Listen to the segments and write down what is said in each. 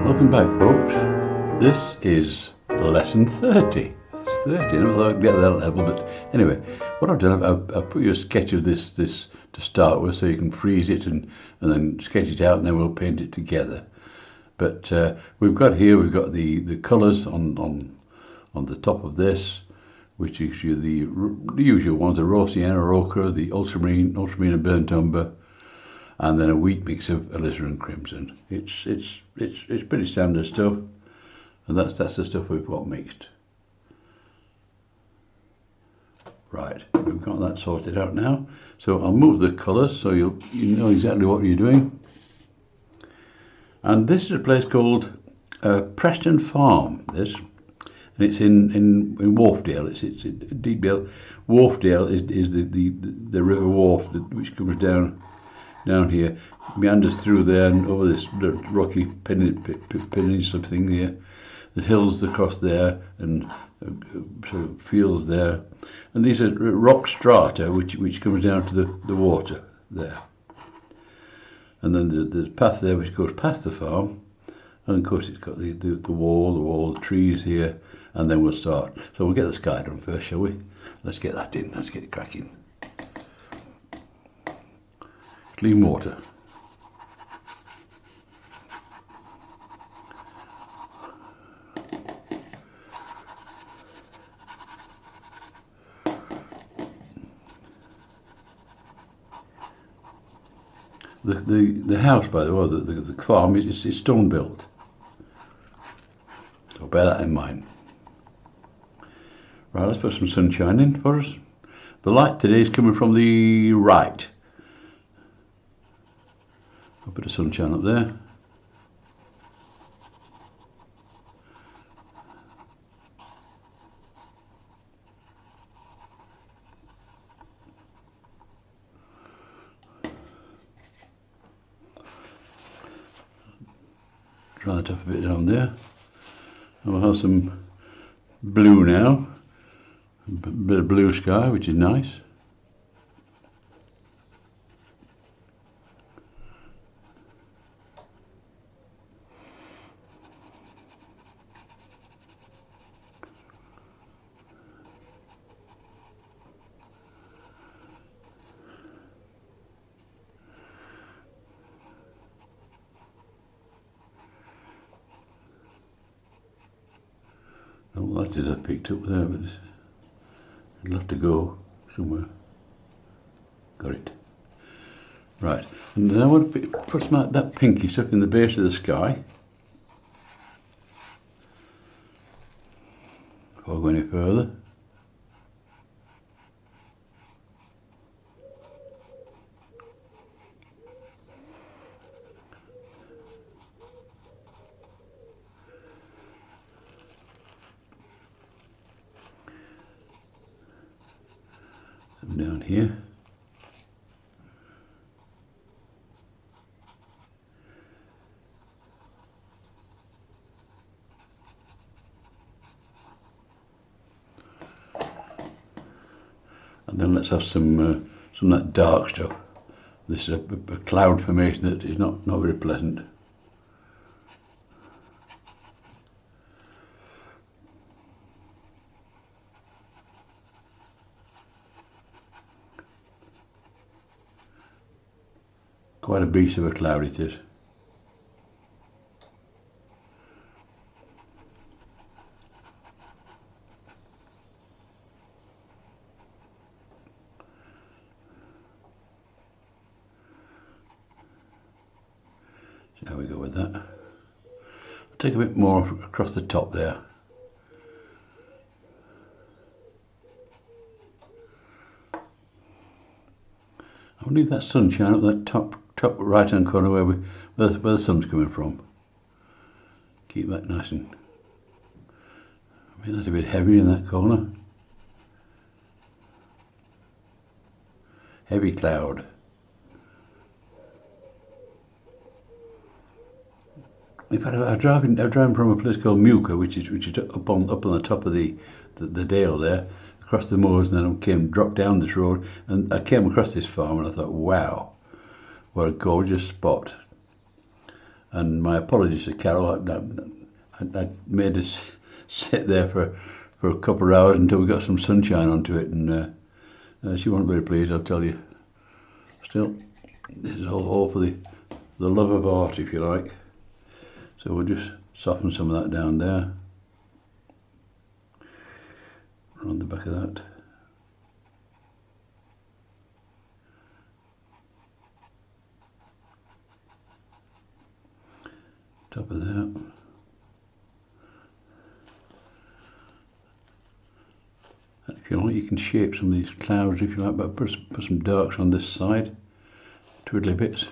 Welcome back, folks. This is lesson 30. It's 30. I never thought I'd get that level, but anyway, what I've done, I've put you a sketch of this to start with, so you can freeze it and then sketch it out, and then we'll paint it together. But we've got the colours on the top of this, which is the usual ones: the raw sienna, ochre, the ultramarine and burnt umber, and then a wheat mix of alizarin crimson. It's pretty standard stuff, and that's the stuff we've got mixed. Right, we've got that sorted out now. So I'll move the colours so you know exactly what you're doing. And this is a place called Preston Farm. This, and it's in Wharfdale. It's Deepdale. Wharfdale is the river Wharf which comes down here, meanders through there and over this rocky peninsula thing here. There's hills across there and sort of fields there, and these are rock strata which comes down to the water there. And then there's a path there which goes past the farm, and of course it's got the wall, the trees here, and then we'll start. So we'll get the sky done first, shall we? Let's get that in. Let's get it cracking. Clean water. The house, by the way, the farm is stone built. So bear that in mind. Right, let's put some sunshine in for us. The light today is coming from the right. A bit of sunshine up there. Try that up a bit down there. And we'll have some blue now. A bit of blue sky, which is nice. Well, that is I picked up there, but it'll have to go somewhere. Got it. Right, and then I want to put some of that pinky stuff in the base of the sky. Before I go any further. Down here. And then let's have some of that dark stuff. This is a cloud formation that is not very pleasant. Quite a beast of a cloud it is. See how we go with that. I'll take a bit more across the top there. I'll leave that sunshine up that top right hand corner where the sun's coming from. Keep that nice and, I mean, that's a bit heavy in that corner. Heavy cloud. In fact, I'm driving from a place called Muker, which is up on the top of the dale there, across the moors, and then dropped down this road, and I came across this farm, and I thought, wow, what a gorgeous spot. And my apologies to Carol. I made us sit there for a couple of hours until we got some sunshine onto it, and she wasn't very pleased, I'll tell you. Still, this is all for the love of art, if you like. So we'll just soften some of that down there, around the back of that. Top of that. And if you like, you can shape some of these clouds if you like, but put some darks on this side, twiddly bits.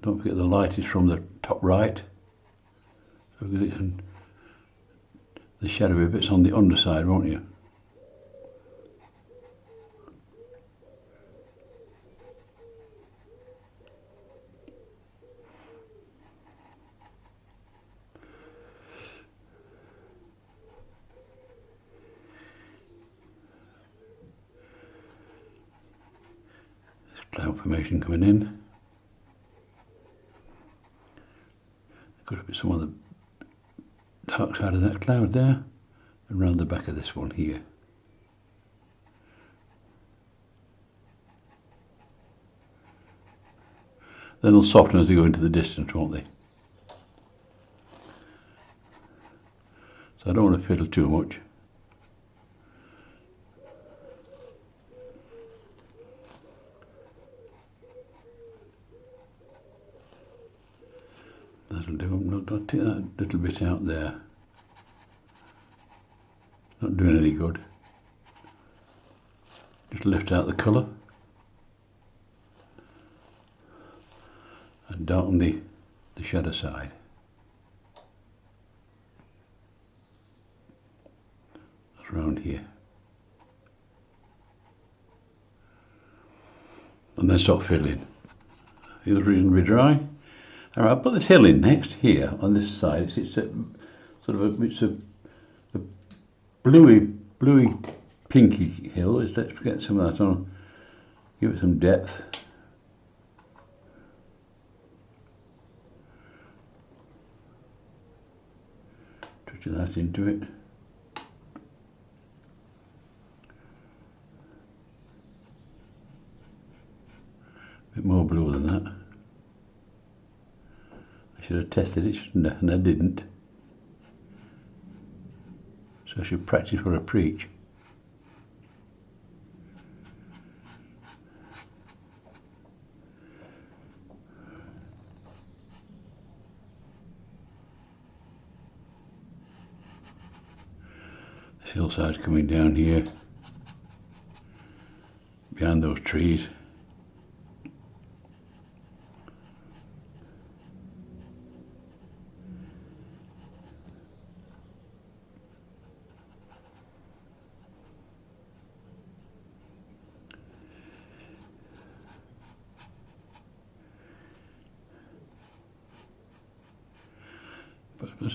Don't forget the light is from the top right, so get it, and the shadowy bits on the underside, won't you? This cloud formation coming in. Could have been some of the dark side of that cloud there, and round the back of this one here. Then they'll soften as they go into the distance, won't they? So I don't want to fiddle too much. That'll do. I'll take that little bit out there. Not doing any good. Just lift out the colour and darken the shadow side. That's around here. And then stop fiddling. Feels reasonably dry. All right, I'll put this hill in next here on this side. It's a bluey pinky hill. Let's get some of that on. Give it some depth. Touch of that into it. A bit more blue than that. I should have tested it, shouldn't I? And I didn't. So I should practice what I preach. This hillside's coming down here, behind those trees.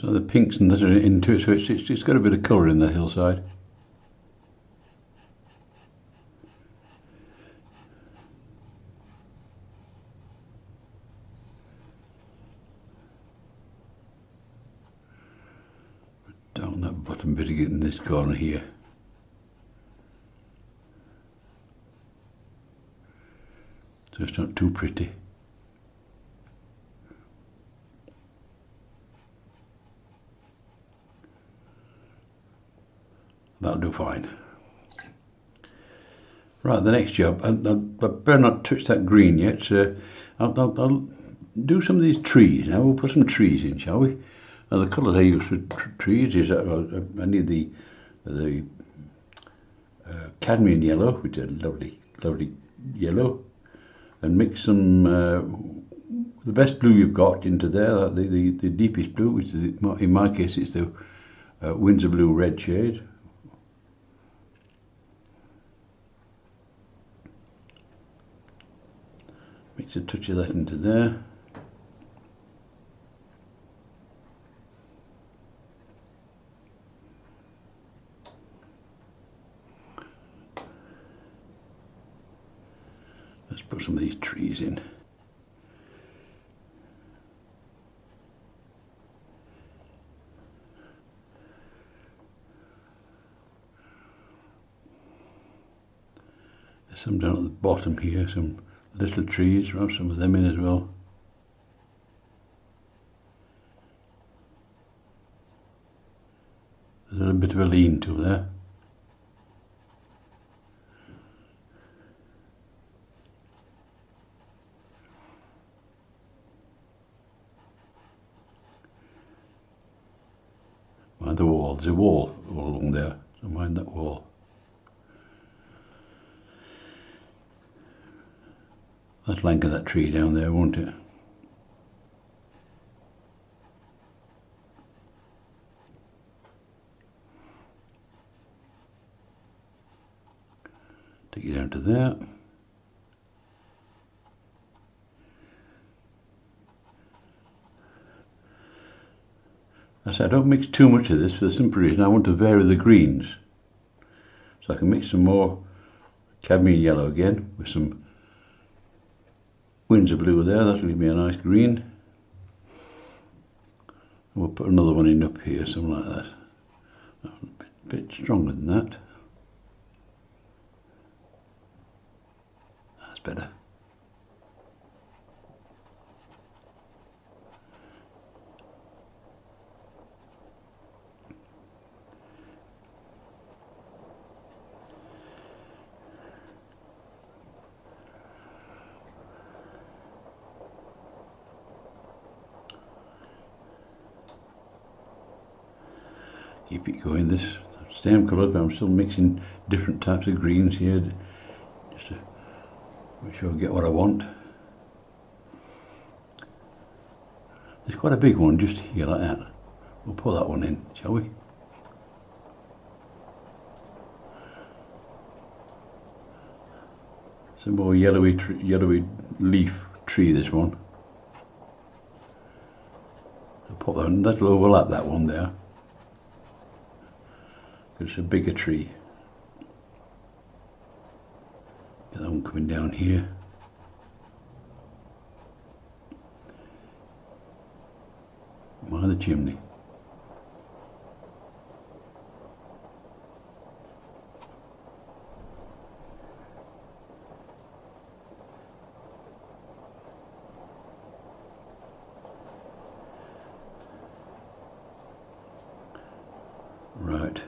So the pinks and that are into it, so it's got a bit of colour in that hillside. Down that bottom bit again in this corner here. So it's not too pretty. That'll do fine. Right, the next job, I better not touch that green yet, so I'll do some of these trees now. We'll put some trees in, shall we? Now the colours I use for trees is, I need the cadmium yellow, which is a lovely yellow, and mix some, the best blue you've got into there, the deepest blue, which is, in my case, it's the Windsor Blue red shade. Mix a touch of that into there. Let's put some of these trees in. There's some down at the bottom here, some little trees. We'll have some of them in as well. There's a bit of a lean-to there. Mind the wall. There's a wall all along there, so mind that wall. That's flanking that tree down there, won't it? Take you down to there. I said I don't mix too much of this for the simple reason I want to vary the greens. So I can mix some more cadmium yellow again with some Windsor blue there. That'll give me a nice green. And we'll put another one in up here, something like that. A bit stronger than that. That's better. Keep it going, this same colour, but I'm still mixing different types of greens here just to make sure I get what I want. There's quite a big one just here like that. We'll put that one in, shall we? Some more yellowy leaf tree, this one. I'll put that one, that'll overlap that one there. It's a bigger tree. Get that one coming down here. Mind the chimney. Right.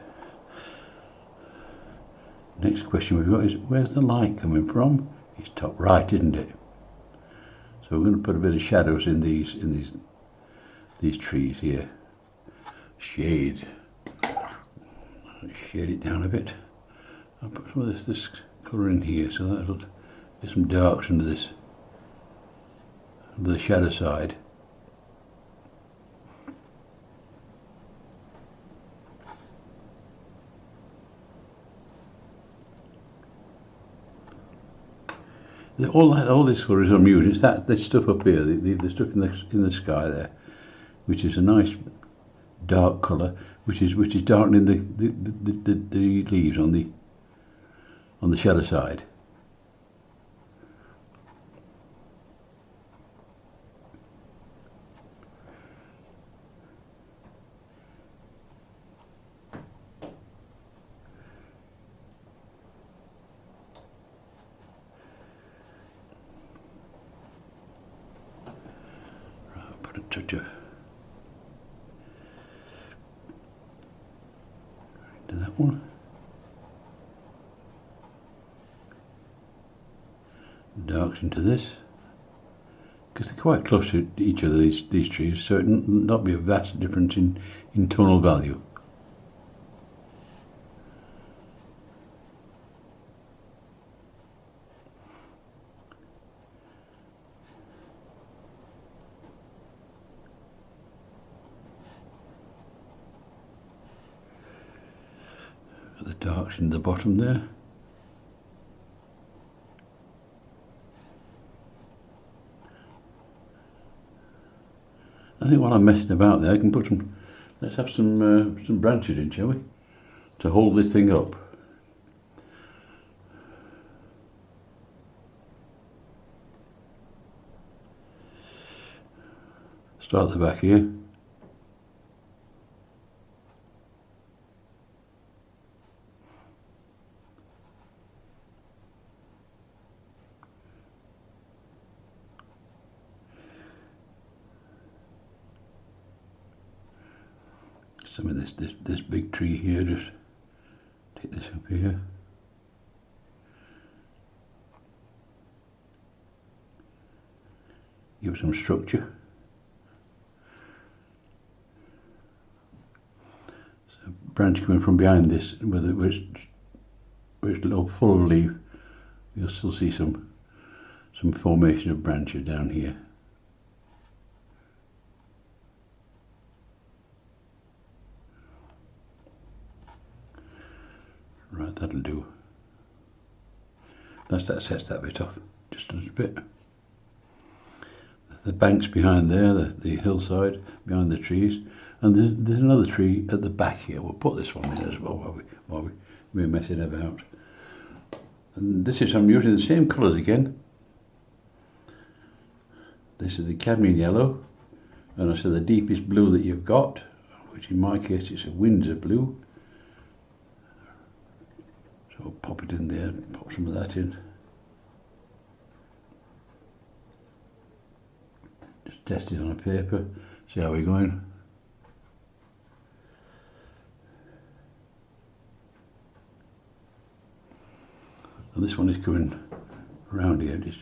Next question we've got is, where's the light coming from? It's top right, isn't it? So we're going to put a bit of shadows in these trees here. Shade. Shade it down a bit. I'll put some of this colour in here, so that'll get some darks under this, under the shadow side. All this colour is I'm using. It's this stuff up here, the stuff in the sky there, which is a nice dark colour, which is darkening the leaves on the shadow side. Touch of into that one. Darks into this, because they're quite close to each other, these trees, so it not be a vast difference in tonal value. The darks in the bottom there. I think while I'm messing about there, I can put some. Let's have some branches in, shall we, to hold this thing up. Start at the back here. some of this big tree here. Just take this up here. Give some structure. So branch coming from behind this, where it's full of leaf, you'll still see some formation of branches down here. Right, that'll do. That sets that bit off just a little bit. The bank's behind there, the hillside behind the trees, and there's another tree at the back here. We'll put this one in as well while we're messing about. And this is, I'm using the same colours again. This is the cadmium yellow, and I said the deepest blue that you've got, which in my case it's a Windsor blue. So I'll pop it in there, pop some of that in. Just test it on a paper, see how we're going. And this one is coming around here, just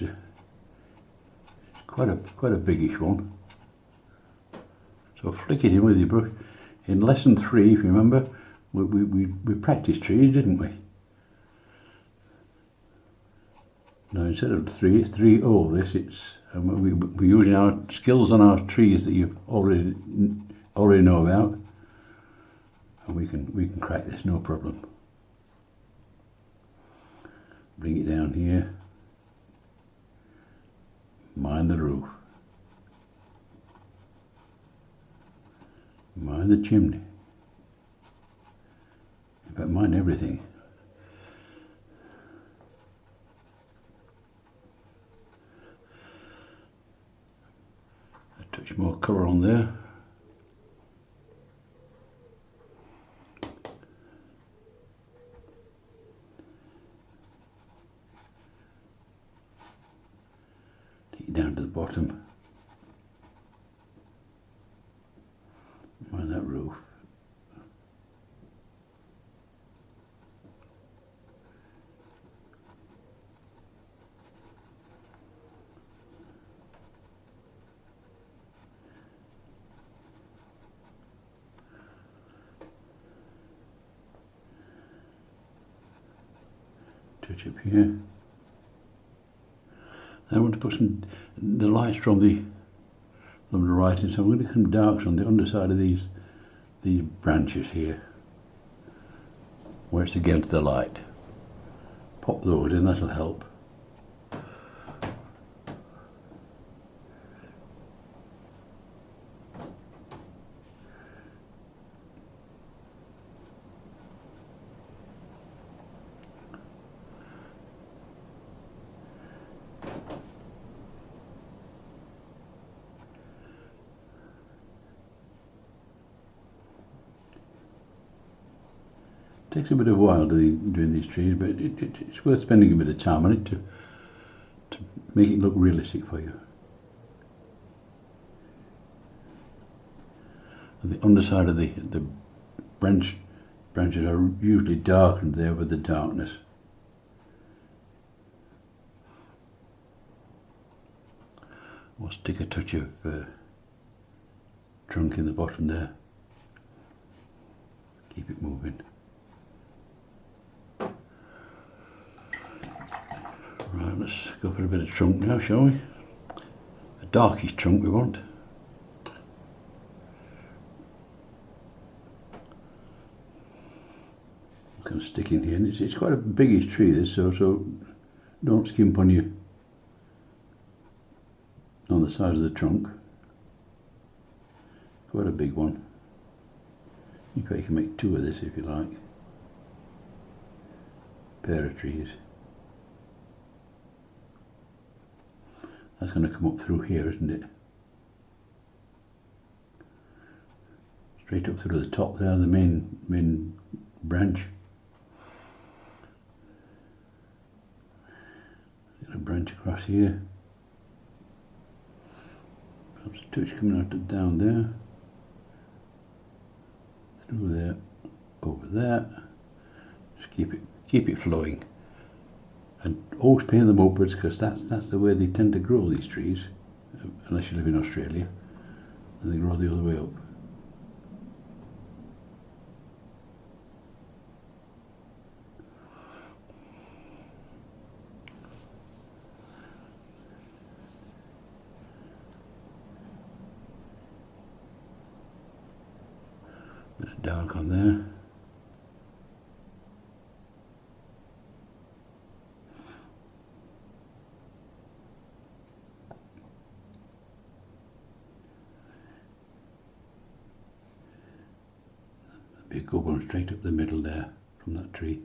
quite a biggish one. So flick it in with your brush. In lesson 3, if you remember, we practiced trees, didn't we? Now instead of 3, it's 3-0. We're using our skills on our trees that you already know about, and we can crack this, no problem. Bring it down here. Mind the roof. Mind the chimney. In fact, mind everything. A touch more colour on there. Take it down to the bottom. Mind that roof. Touch up here. I want to put the lights from the writing, so I'm going to do some darks on the underside of these branches here, where it's against the light. Pop those in, that'll help. Takes a bit of a while doing these trees, but it's worth spending a bit of time on it to make it look realistic for you. And the underside of the branches are usually darkened there with the darkness. We'll stick a touch of trunk in the bottom there. Keep it moving. Right, let's go for a bit of trunk now, shall we? A darkish trunk we want. Can stick in here, and it's quite a biggish tree this, so don't skimp on the sides of the trunk. Quite a big one. In fact, you can make 2 of this if you like. Pair of trees. That's going to come up through here, isn't it? Straight up through the top there, the main branch. Got a branch across here. Perhaps a touch coming out of down there. through there, over there. Just keep it flowing, and always paint them upwards, because that's the way they tend to grow, these trees, unless you live in Australia, and they grow the other way up. Bit of dark on there. Be a good one straight up the middle there from that tree.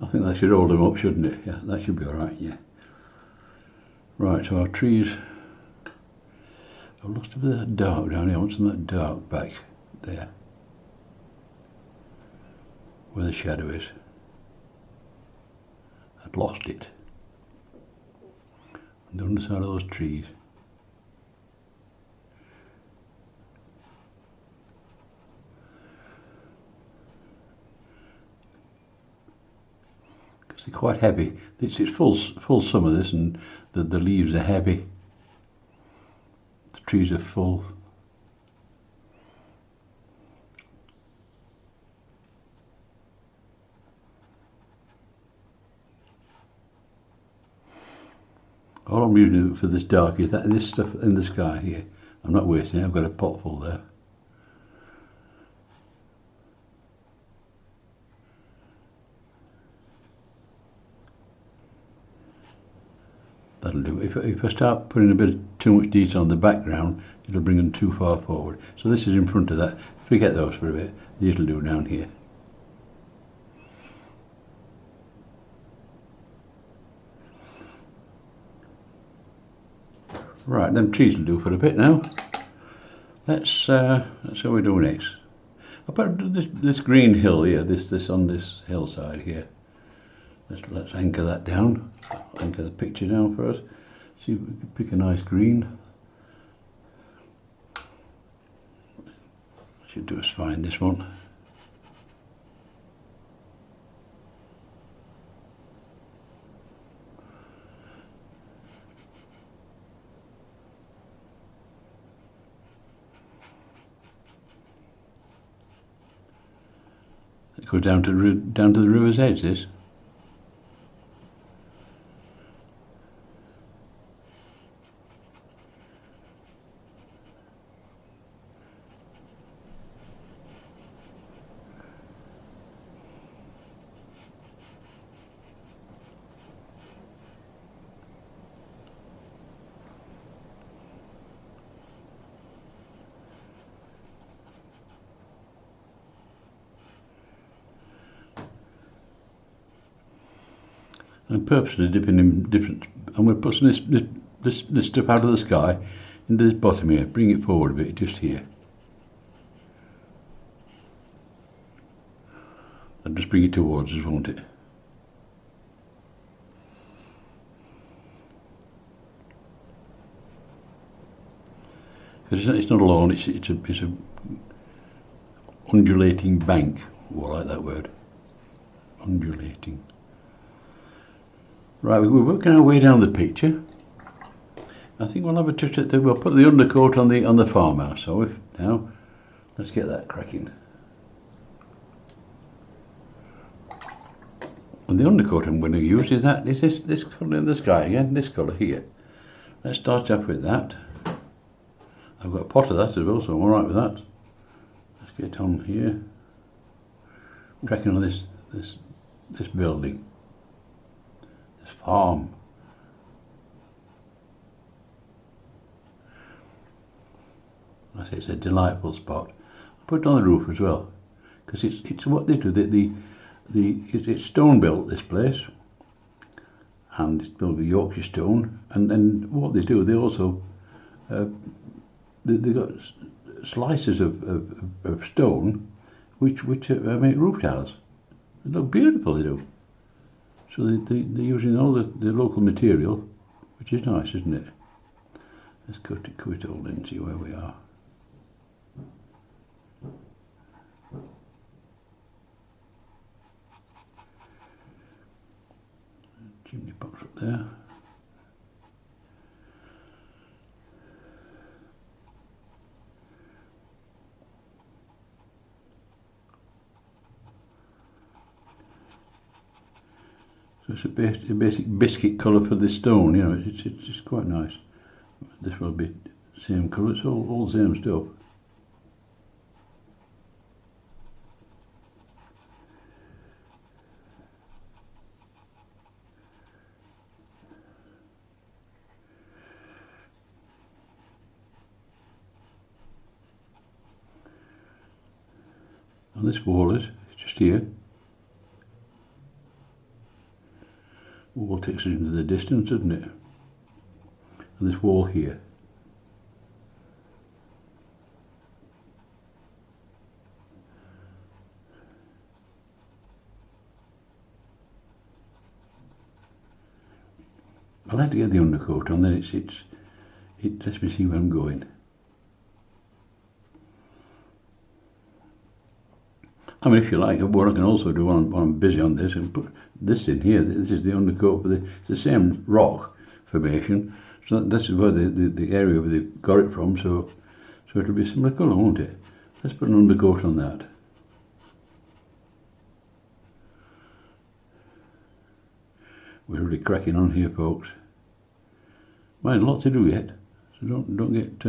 I think that should hold them up, shouldn't it? Yeah, that should be alright, yeah. Right, so our trees, I've lost a bit of that dark down here. I want some of that dark back there, where the shadow is. I'd lost it on the underside of those trees. Because they're quite heavy. It's full summer, this, and the leaves are heavy. The trees are full. All I'm using for this dark is this stuff in the sky here. I'm not wasting it, I've got a pot full there. That'll do. If I start putting a bit of too much detail on the background, it'll bring them too far forward. So this is in front of that. Forget those for a bit. These will do down here. Right, them trees will do for a bit now. Let's see what we do next. I'll put this green hill here, this on this hillside here. Let's anchor that down. Anchor the picture down for us. See if we can pick a nice green. Should do us fine, this one. It goes down to the river's edge, this. I'm purposely dipping in different. I'm going to put some this stuff out of the sky into this bottom here. Bring it forward a bit, just here. And just bring it towards us, won't it? Because it's not a lawn. It's a undulating bank. Oh, I like that word. Undulating. Right, we're working our way down the picture. I think we'll have a touch at we'll put the undercoat on the farmhouse. So now, let's get that cracking. And the undercoat I'm going to use is this colour in the sky again, this colour here. Let's start off with that. I've got a pot of that as well, so I'm alright with that. Let's get on here. Cracking on this building. Farm. I say it's a delightful spot. Put it on the roof as well, because it's what they do. It's stone built, this place, and it's built with Yorkshire stone. And what they do, they also they got slices of stone which make roof tiles. They look beautiful, they do. So they're using all the local material, which is nice, isn't it? Let's cut it all in and see where we are. Chimney box up there. So it's a basic biscuit colour for the stone, you know, it's quite nice. This will be same colour, it's all the same stuff. And this wall is just here. Wall takes us into the distance, doesn't it? And this wall here. I like to get the undercoat on, then it lets me see where I'm going. I mean, if you like, what I can also do while I'm busy on this, and put this in here. This is the undercoat for it's the same rock formation. So this is where the area where they got it from. So it'll be a similar colour, won't it? Let's put an undercoat on that. We're really cracking on here, folks. Mind, a lot to do yet, so don't get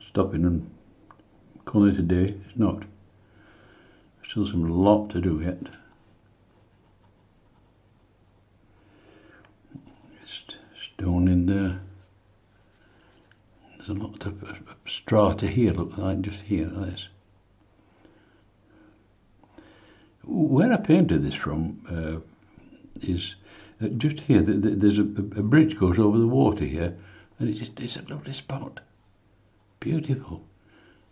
stopping and calling it a day. It's not. Still some lot to do yet. Just stone in there. There's a lot of strata here, look like just here, like this. Where I painted this from is just here. There's a bridge goes over the water here, and it's a lovely spot. Beautiful,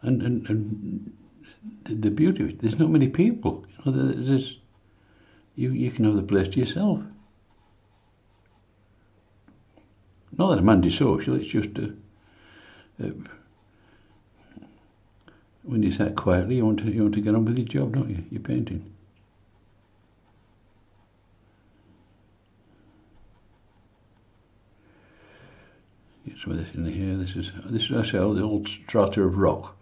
and the beauty of it, there's not many people. You know, you can have the place to yourself. Not that I'm antisocial. It's just when you sat quietly, you want to get on with your job, don't you? You're painting. Get some of this in here. This is I say, the old strata of rock.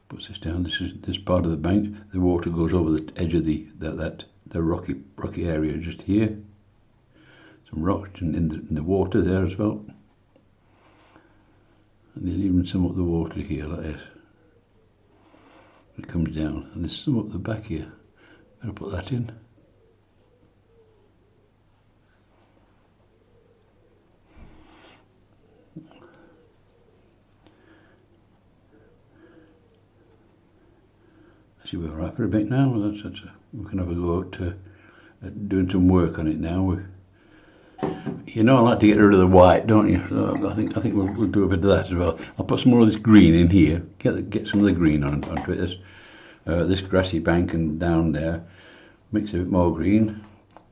Puts this down. This part of the bank. The water goes over the edge of the rocky area just here. Some rocks in the water there as well. And there's even some up the water here like this. It comes down, and there's some up the back here. Better put that in. We're all right for a bit now. We can have a go at doing some work on it now. You know, I like to get rid of the white, don't you? So I think we'll do a bit of that as well. I'll put some more of this green in here. Get some of the green onto it. This grassy bank and down there. Mix a bit more green.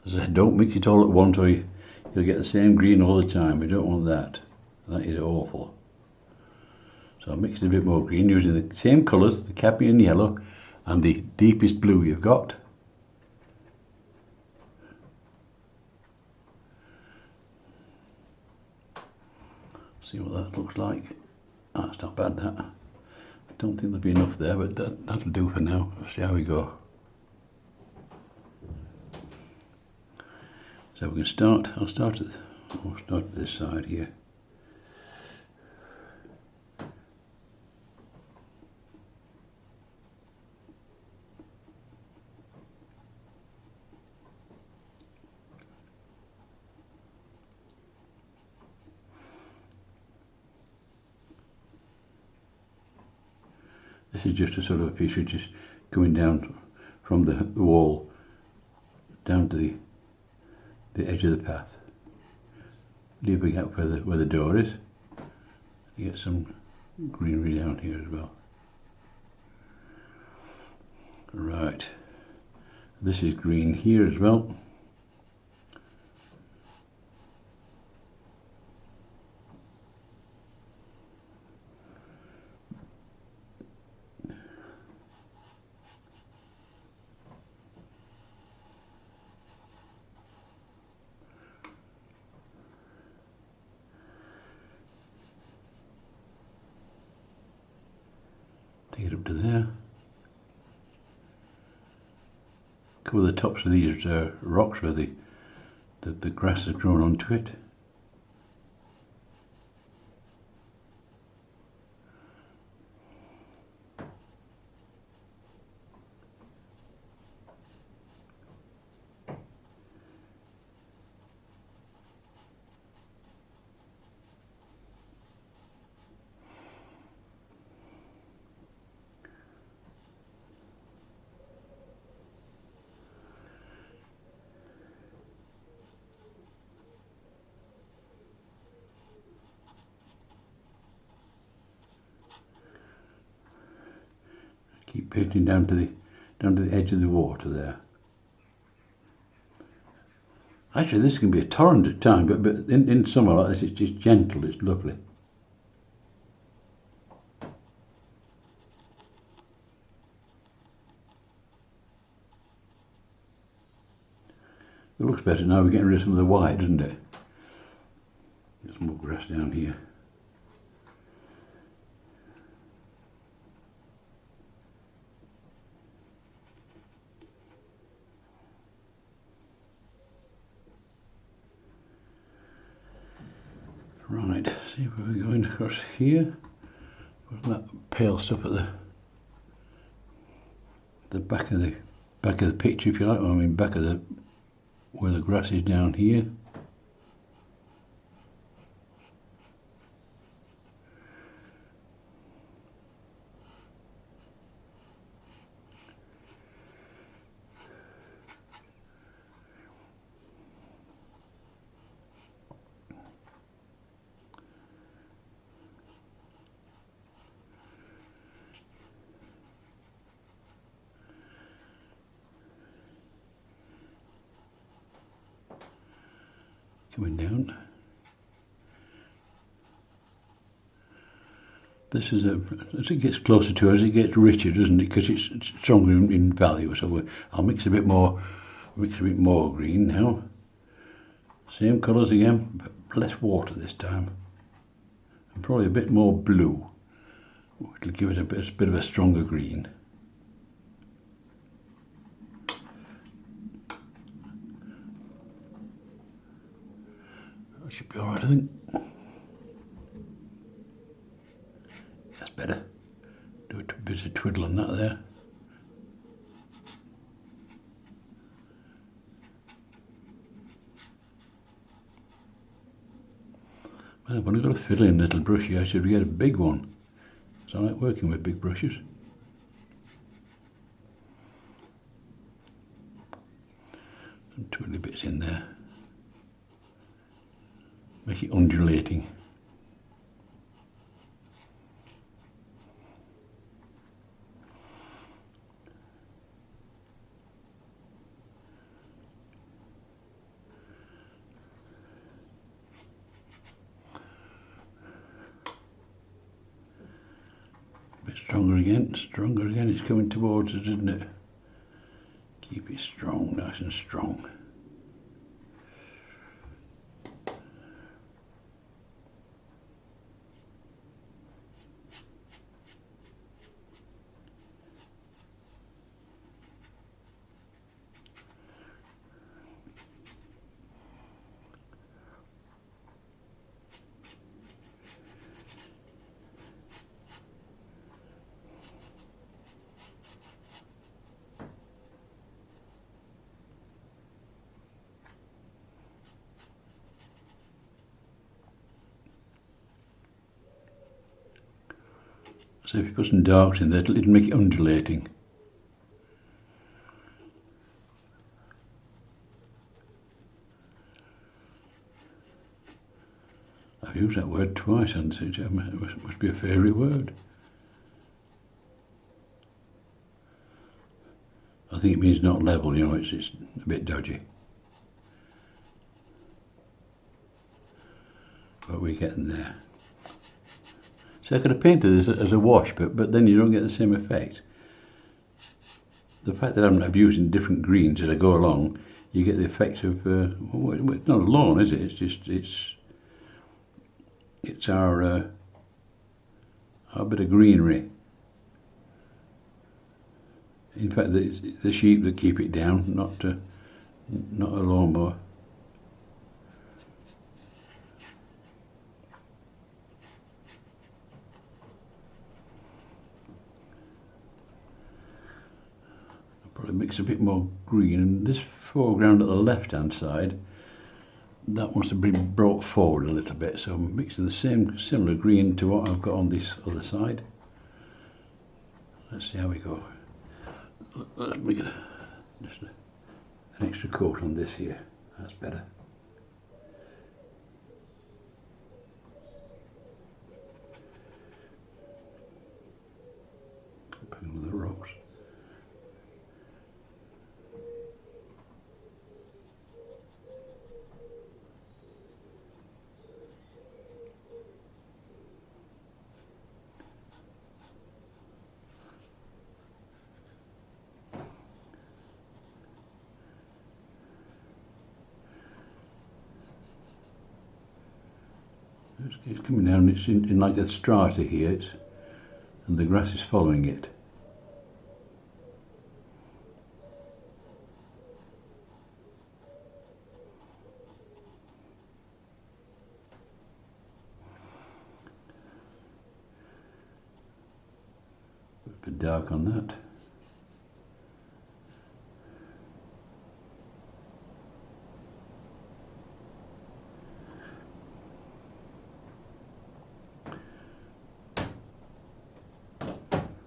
As I said, don't mix it all at once, or you'll get the same green all the time. We don't want that. That is awful. So I'll mix it a bit more green using the same colours, the cadmium yellow and the deepest blue you've got. See what that looks like. That's not bad, that. I don't think there'll be enough there, but that'll do for now. Let's see how we go. So we can start. I'll start at this side here. This is just a sort of a piece which is coming down from the wall down to the the edge of the path, leaving out where the door is. You get some greenery down here as well. Right, this is green here as well. Take it up to there. Cover the tops of these rocks where the grass has grown onto it. Keep painting down to the edge of the water there. Actually, this can be a torrent at times, but in summer like this, it's just gentle. It's lovely. It looks better now. We're getting rid of some of the white, doesn't it? Get some more grass down here. Right, see where we're going across here. What's that pale stuff at the back of the picture, if you like? I mean, back of where the grass is down here. Coming down. This is as it gets closer to us, it gets richer, doesn't it? Because it's stronger in value. So I'll mix a bit more green now. Same colours again, but less water this time, and probably a bit more blue. It'll give it a bit of a stronger green. That should be alright, I think. That's better. Do a bit of twiddle on that there. Well, I've only got a fiddling little brush here. I should get a big one. So I like working with big brushes. Some twiddly bits in there. Make it undulating. A bit stronger again, it's coming towards us, isn't it? Keep it strong, nice and strong. So if you put some darks in there, it'll make it undulating. I've used that word twice, and it must be a favourite word. I think it means not level, you know, it's a bit dodgy. But we're getting there. So I could have painted this as a wash, but then you don't get the same effect. The fact that I'm using different greens as I go along, you get the effect of, well, it's not a lawn, is it? It's just, it's our bit of greenery. In fact, it's the sheep that keep it down, not a lawnmower. Probably mix a bit more green, and this foreground at the left hand side, that wants to be brought forward a little bit, so I'm mixing the similar green to what I've got on this other side. Let's see how we go. Let's make it just an extra coat on this here, that's better. Putting on the rocks. It's coming down, it's in like a strata here, and the grass is following it. A bit dark on that.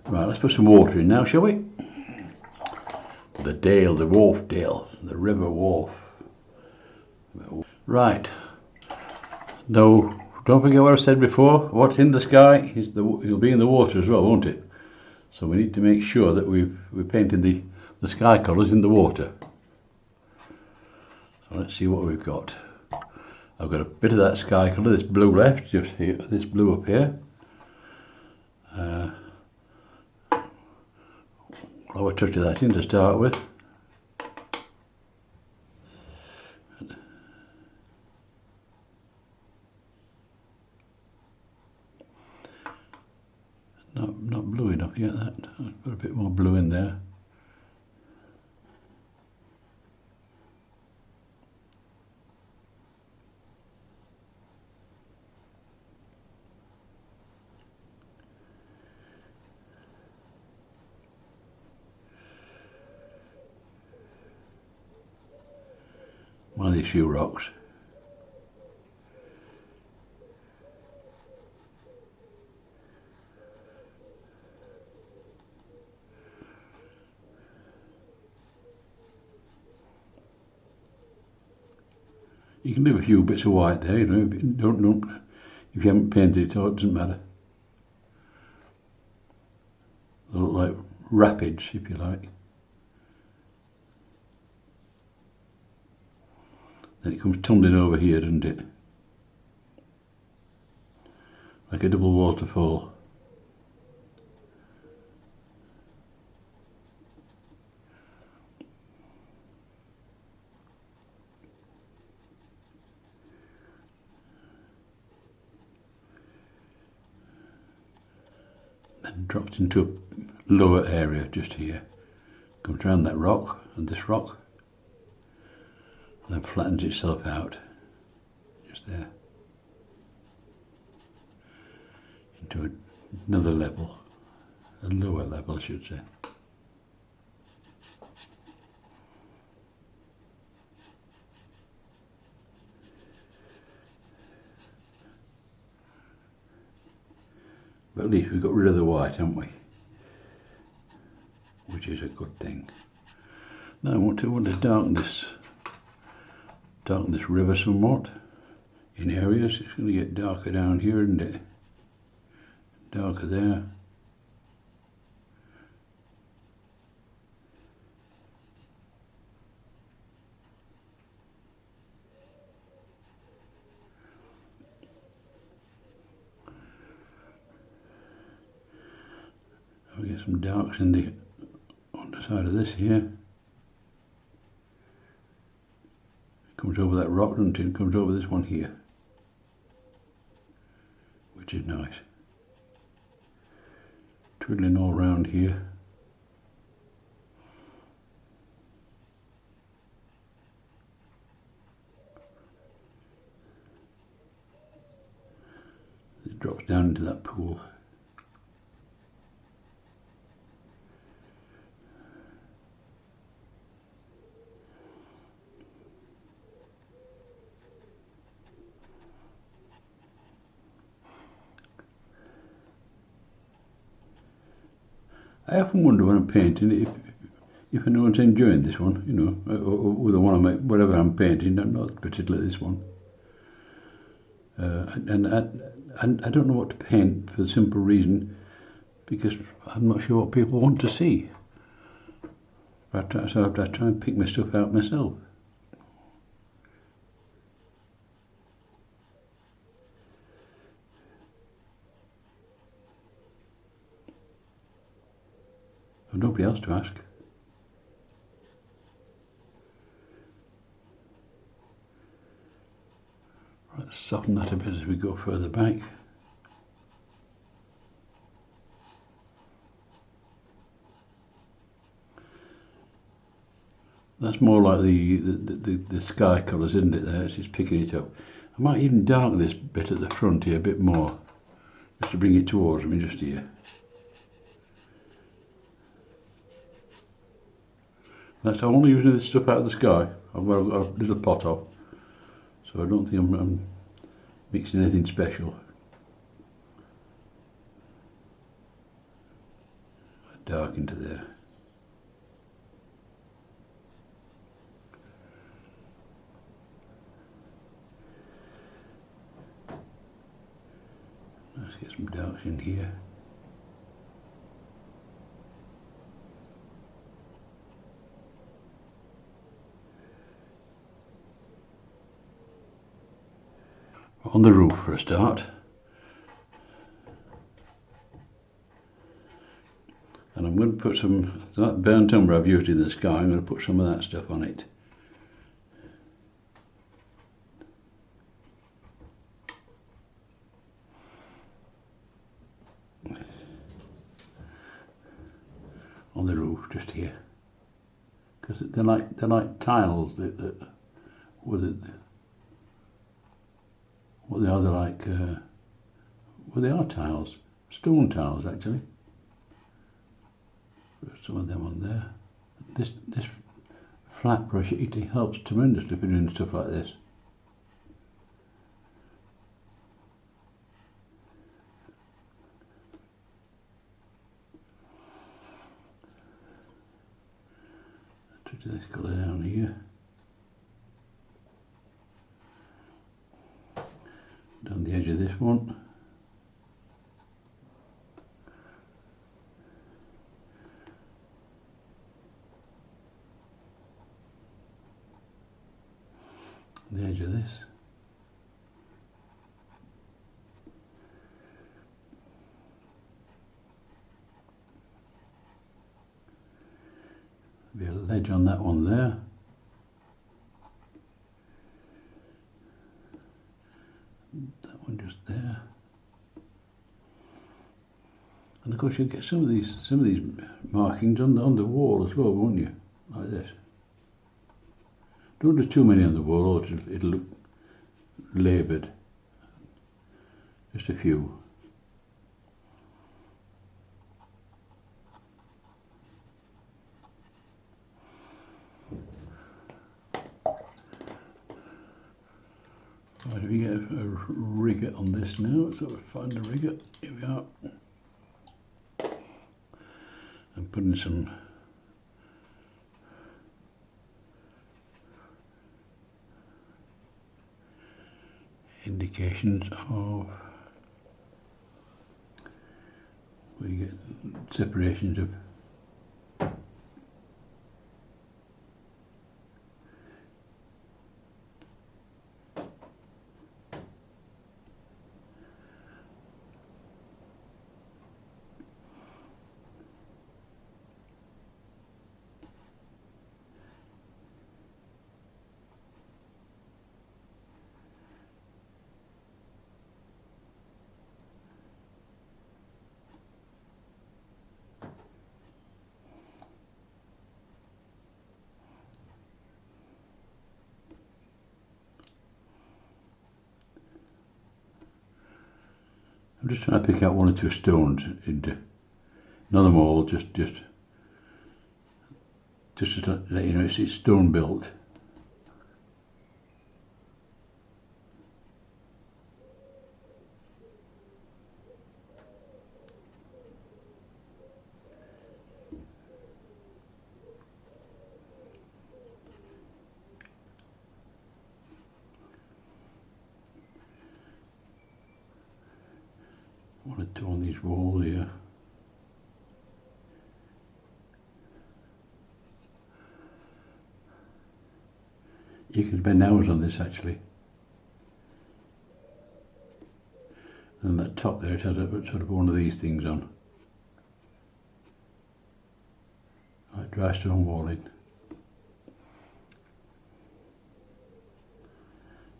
Right, let's put some water in now, shall we? The Dale, the Wharfdale, the River Wharf. Right. No, don't forget what I said before. What's in the sky will be in the water as well, won't it? So we need to make sure that we're painting the sky colours in the water. So let's see what we've got. I've got a bit of that sky colour, this blue left, just here, this blue up here. I'll have a touch of that in to start with. Not blue enough yet, that. I've got a bit more blue in there. One of these few rocks. You can leave a few bits of white there, you know. Don't if you haven't painted it, it doesn't matter. They look like rapids, if you like. Then it comes tumbling over here, doesn't it? Like a double waterfall. And drops into a lower area just here. Comes around that rock and this rock. And then flattens itself out just there into another level, a lower level I should say. But at least we've got rid of the white, haven't we? Which is a good thing. Now I want to darken this river somewhat in areas. It's going to get darker down here, isn't it? Darker there. We get some darks in the underside of this here. Comes over that rock, doesn't it? It comes over this one here, which is nice. Twiddling all round here. It drops down into that pool. I often wonder when I'm painting if anyone's enjoying this one, you know, or the one I make, whatever I'm painting, not particularly this one. And I don't know what to paint for the simple reason, because I'm not sure what people want to see. So I try and pick my stuff out myself. I've nobody else to ask. Let's soften that a bit as we go further back. That's more like the sky colours, isn't it? There, it's just picking it up. I might even darken this bit at the front here a bit more, just to bring it towards me, just here. That's only using this stuff out of the sky. I've got a little pot of, so I don't think I'm mixing anything special. Dark into there. Let's get some darks in here. On the roof for a start, and I'm going to put some, that burnt umber I've used in the sky, I'm going to put some of that stuff on it. On the roof, just here, because they're like tiles that with it. What they are, they're like, well, they are tiles, stone tiles actually. There's some of them on there. This flat brush, it helps tremendously for doing stuff like this. Touch this colour down here. Down the edge of this one. The edge of this. Be a ledge on that one there. That one just there. And of course you'll get some of these markings on the wall as well, won't you? Like this. Don't do too many on the wall, or it'll look laboured. Just a few. Right, if we get a rigger on this now, so we'll find a rigger. Here we are. I'm putting some indications of, we get separations of I'm just trying to pick out one or two stones into, not them all, just to let you know it's stone built. One or two on these walls here. You can spend hours on this actually. And that top there, it has a sort of one of these things on. Like dry stone walling.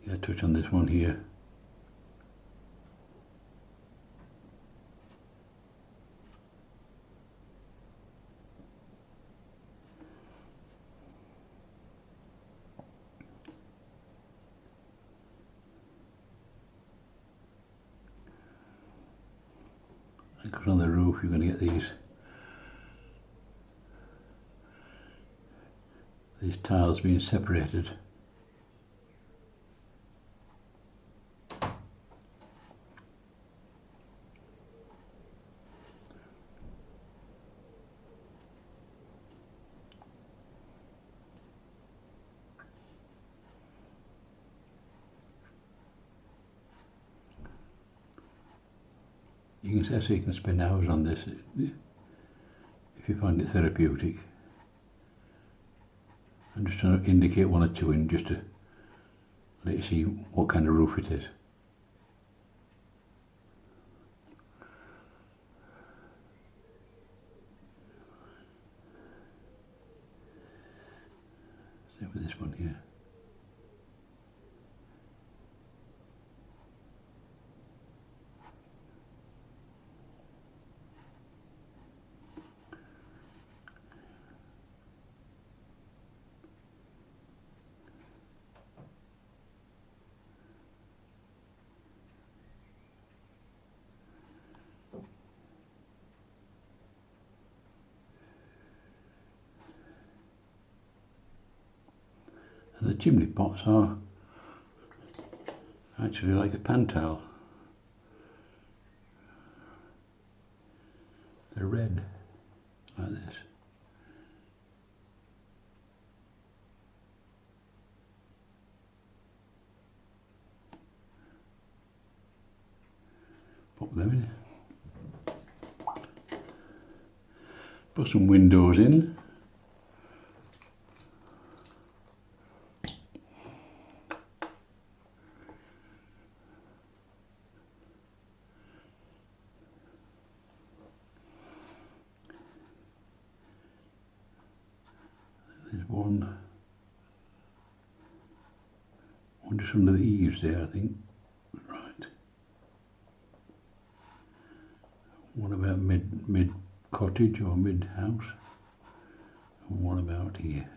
Yeah, touch on this one here. Because on the roof you're going to get these tiles being separated. You can say you can spend hours on this if you find it therapeutic. I'm just trying to indicate one or two in just to let you see what kind of roof it is. Same with this one here. And the chimney pots are actually like a pan tile. They're red, like this. Pop them in. Put some windows in. There's one just under the eaves there, I think. Right. One about mid cottage or mid house, and one about here.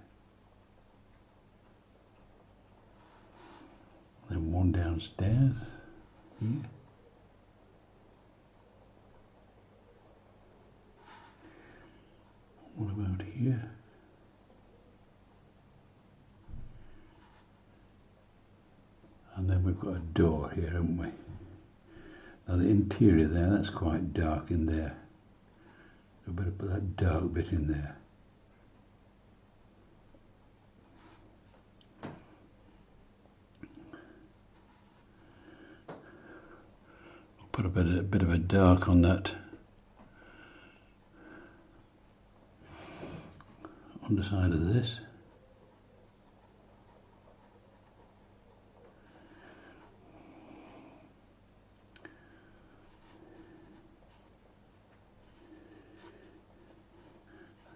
Then one downstairs here. One about here. And then we've got a door here, haven't we? Now the interior there, that's quite dark in there. So I better put that dark bit in there. Got a bit of a dark on that underside of this.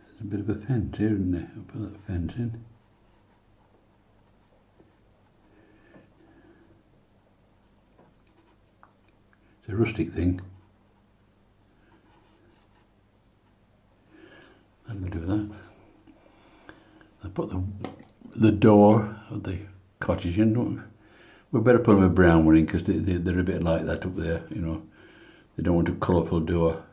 There's a bit of a fence here, isn't there? I'll put that fence in. It's a rustic thing. I'm going to do that. I put the door of the cottage in. We better put them a brown one in because they're a bit like that up there, you know. They don't want a colourful door.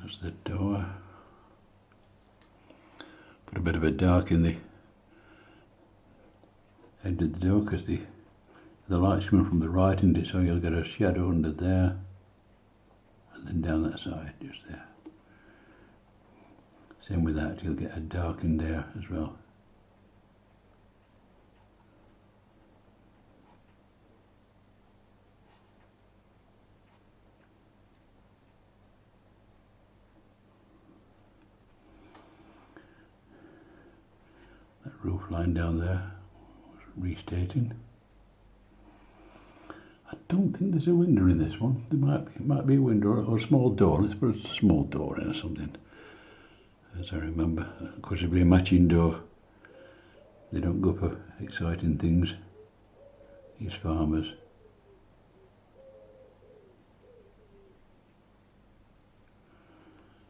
That's the door. Put a bit of a dark in the edge of the door because the light's coming from the right, isn't it? So you'll get a shadow under there and then down that side, just there. Same with that, you'll get a dark in there as well. That roof line down there was restating. I don't think there's a window in this one. There might be a window or a small door. Let's put a small door in or something. As I remember, of course it'll be a matching door. They don't go for exciting things, these farmers.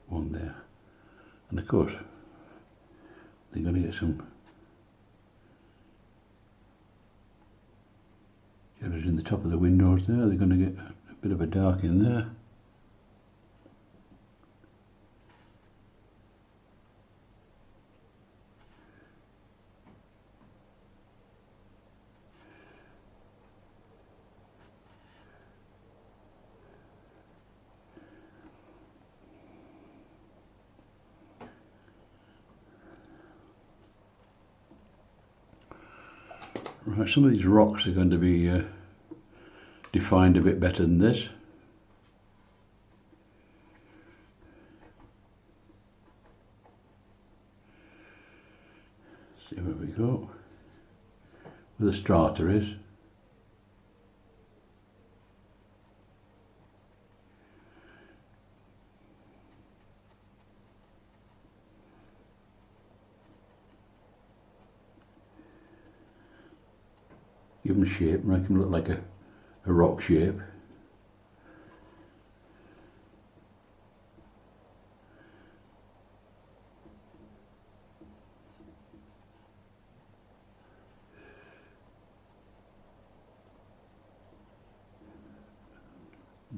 One there. And of course, they're going to get some shadows in the top of the windows there. They're going to get a bit of a dark in there. Right, some of these rocks are going to be defined a bit better than this. See where we go. Where the strata is. Give them shape, make them look like a rock shape.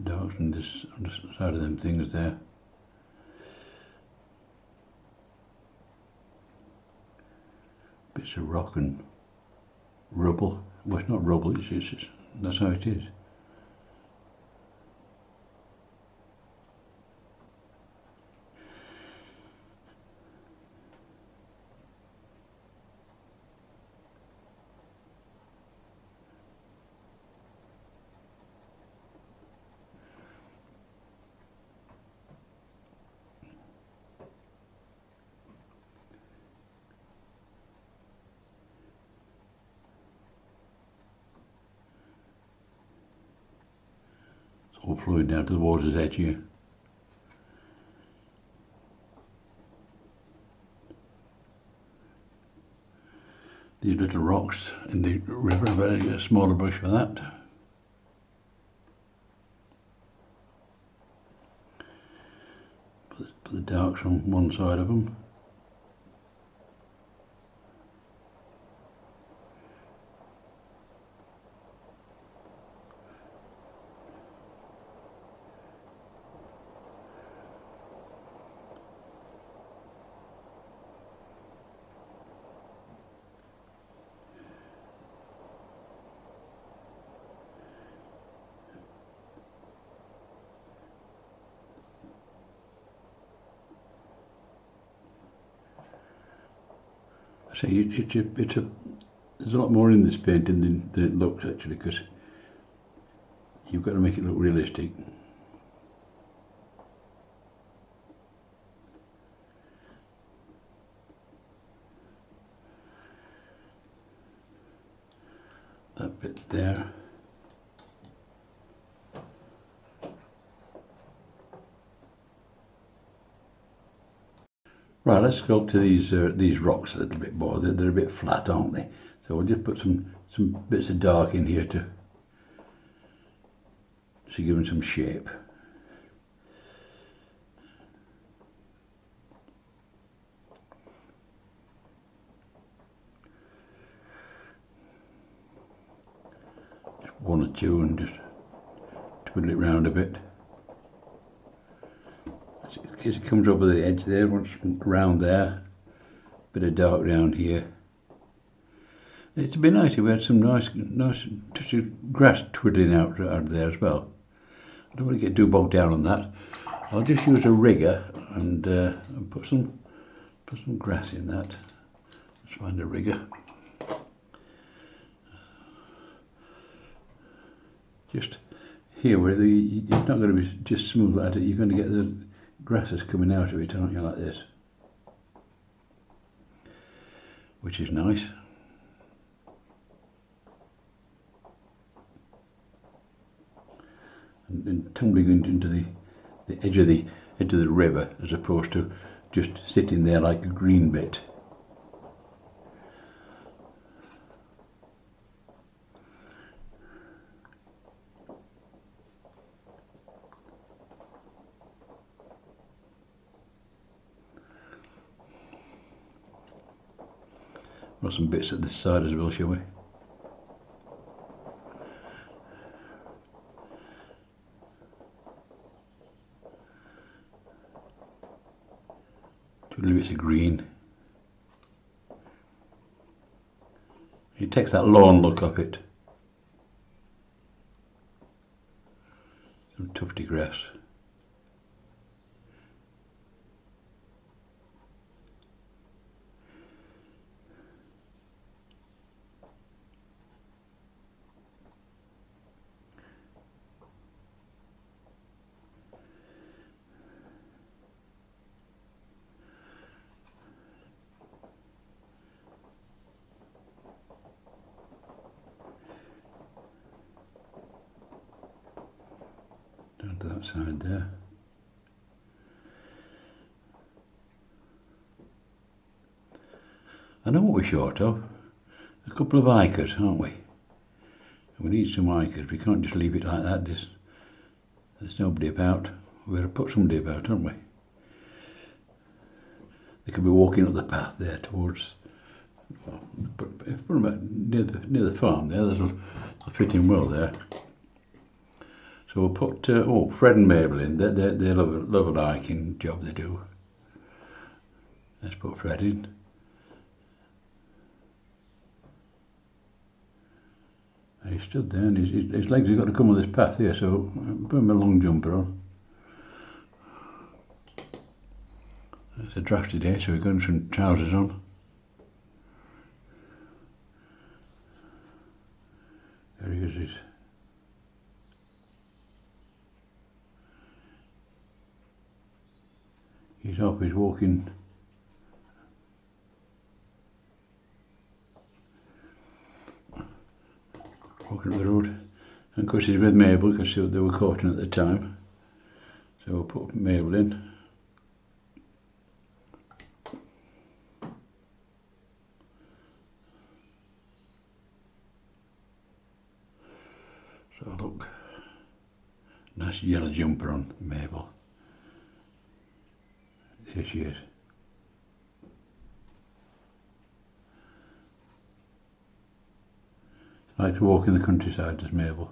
Darks on this side of them things there. Bits of rock and rubble. Well, it's not rubble, that's how it is. All flowing down to the water's edge here. These little rocks in the river, I better get a smaller brush for that. Put the darks on one side of them. See, there's a lot more in this painting than it looks actually, because you've got to make it look realistic. That bit there. Right, let's go up to these rocks a little bit more. They're a bit flat, aren't they? So we'll just put some bits of dark in here to give them some shape. Just one or two and just twiddle it round a bit. As it comes over the edge there, once around there, bit of dark down here. It's a bit nice if we had some nice touch of grass twiddling out there as well. I don't want to get too bogged down on that. I'll just use a rigger and put some grass in that. Let's find a rigger. Just here where it's not going to be just smooth like that. You're going to get the grasses coming out of it, aren't you, like this, which is nice. And tumbling into the edge of the river, as opposed to just sitting there like a green bit. Got some bits at this side as well, shall we? Two little bits of green. It takes that lawn look off it. Some tufty grass. Down to that side there. I know what we're short of. A couple of hikers, aren't we? We need some hikers. We can't just leave it like that. There's nobody about. We've got to put somebody about, haven't we? They could be walking up the path there towards. But if we're about near the farm there, they'll fit in well there. So we'll put Fred and Mabel in. They love a hiking job they do. Let's put Fred in. And he stood there, and his legs have got to come on this path here. So put him a long jumper on. It's a drafty day, so we've got some trousers on. There he is. He's up, he's walking. Walking up the road. And of course he's with Mabel, because they were courting at the time. So we'll put Mabel in. So look, nice yellow jumper on Mabel. Here she is. I like to walk in the countryside, does Mabel.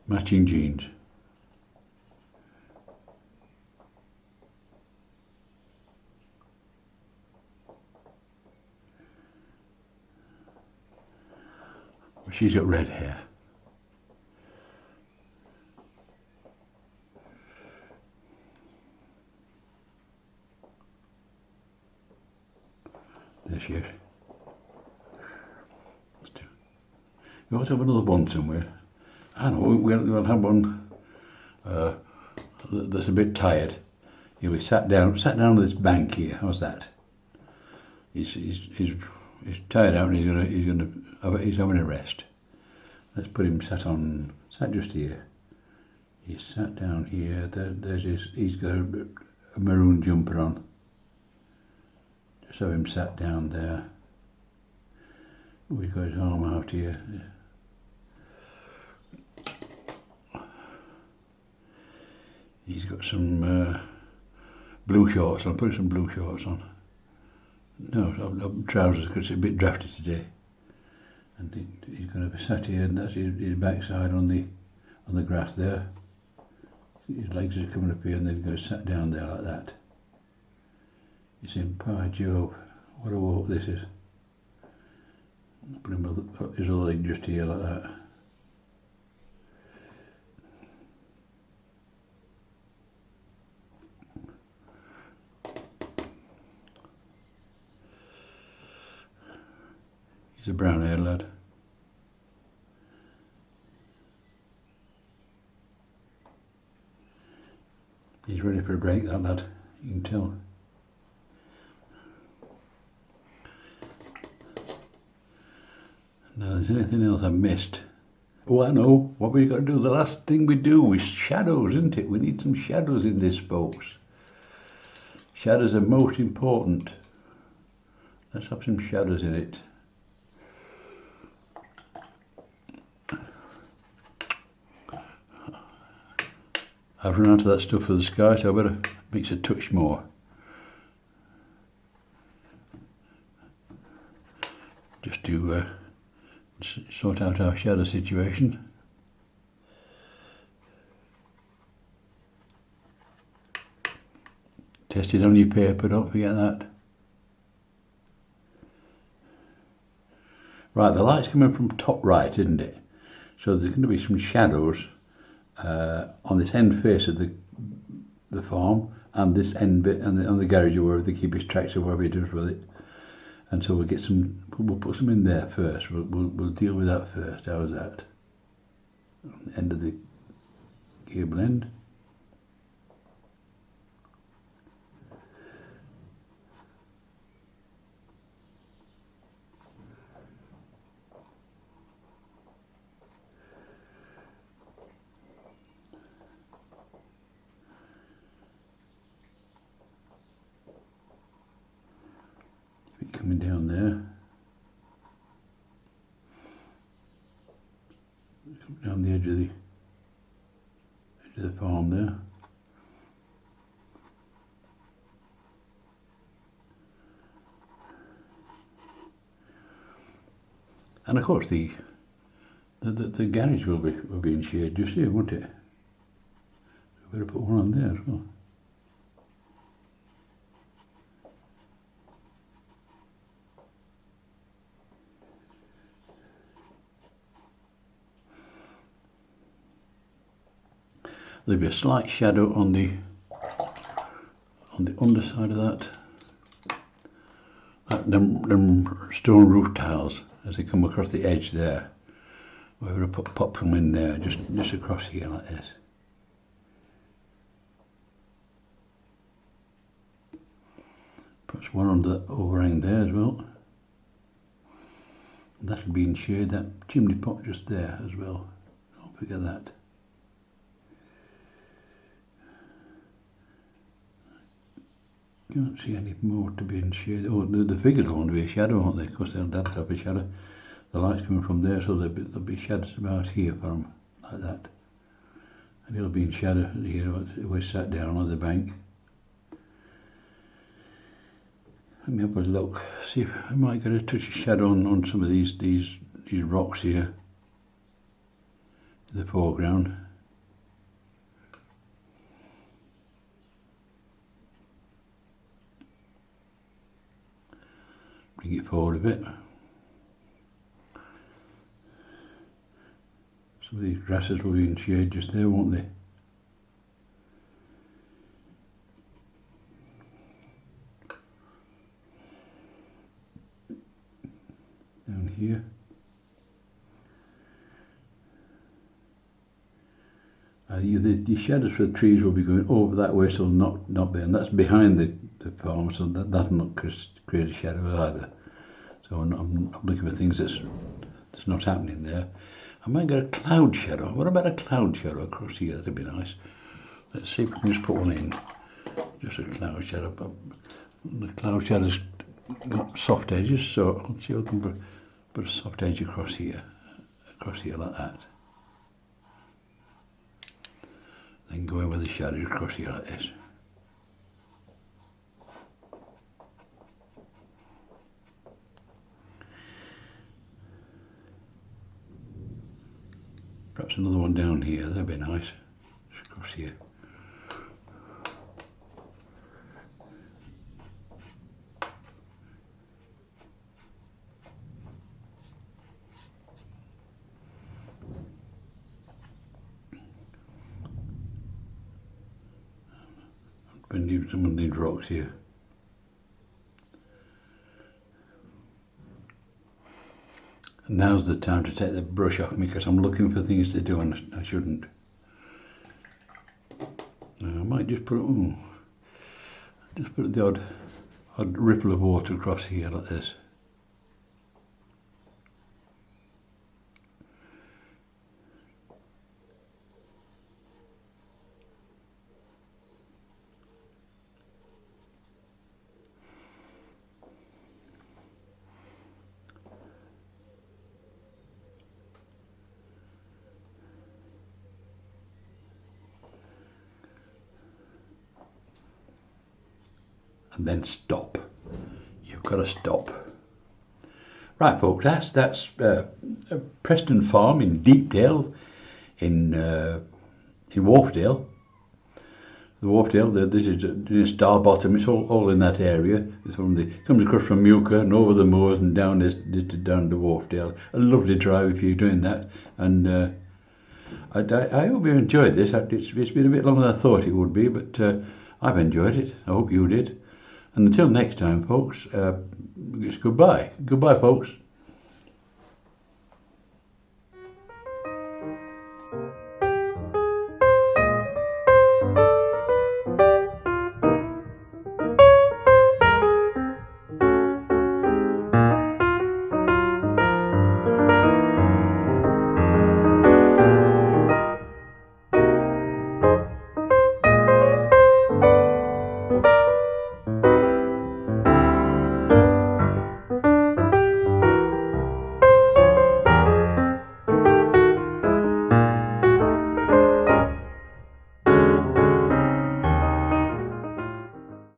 Matching jeans. She's got red hair. There she is. You ought to have another one somewhere. I know, we'll have one that's a bit tired. He'll be sat down on this bank here. How's that? He's tired out and he's having a rest. Let's put him sat just here. He's sat down here. He's got a maroon jumper on. Just have him sat down there. We've got his arm out here. He's got some blue shorts. I'll put some blue shorts on. No, trousers because it's a bit drafty today. And he's going to be sat here, and that's his backside on the grass there. His legs are coming up here, and then he's going to sat down there like that. He's saying, "By Jove, what a walk this is." Put his other leg just here like that. He's a brown-haired lad. He's ready for a break, that lad. You can tell. Now, there's anything else I missed? Oh, I know. What we've got to do, the last thing we do is shadows, isn't it? We need some shadows in this, folks. Shadows are most important. Let's have some shadows in it. I've run out of that stuff for the sky, so I better mix a touch more. Just to sort out our shadow situation. Test it on your paper, don't forget that. Right, the light's coming from top right, isn't it? So there's going to be some shadows on this end face of the farm and this end bit on the garage or wherever they keep his tractor, whatever he does with it. And so we'll get some. We'll put some in there first. We'll deal with that first. How's that? On the end of the cable end. Coming down there, coming down the edge of the farm there. And of course the garage will be in shade just here, won't it? So we better put one on there as well. There'll be a slight shadow on the underside of them stone roof tiles as they come across the edge there. We're going to pop them in there, just across here like this. Perhaps one under that overhang there as well. That'll be in shade, that chimney pot just there as well. Don't forget that. Can't see any more to be in shade. Oh, the figures want to be a shadow, aren't they? Of course, they'll have a shadow. The light's coming from there, so there'll be shadows about here for them, like that. And he'll be in shadow here, we're sat down on the bank. Let me have a look, see if I might get a touch of shadow on some of these rocks here in the foreground. Bring it forward a bit. Some of these grasses will be in shade just there, won't they? here. The shadows for the trees will be going over that way, so not be, and that's behind the farm, so that'll not create a shadow either. So I'm looking for things that's not happening there. I might get a cloud shadow. What about a cloud shadow across here? That'd be nice. Let's see if we can just put one in. Just a cloud shadow, but the cloud shadow's got soft edges, so I'll see if I can put a soft edge across here like that. Then go in with the shadows across here like this. Perhaps another one down here, that'd be nice. Just across here. Been some of these rocks here. And now's the time to take the brush off me because I'm looking for things to do and I shouldn't. I might just put the odd ripple of water across here like this. And then stop. You've got to stop. Right, folks, that's Preston Farm in Deepdale, in Wharfdale. The Wharfdale, this is near Starbottom. It's all in that area. It's comes across from Muker and over the moors and down down to Wharfdale. A lovely drive if you're doing that. And I hope you enjoyed this. It's been a bit longer than I thought it would be, but I've enjoyed it. I hope you did. And until next time, folks, it's goodbye. Goodbye, folks.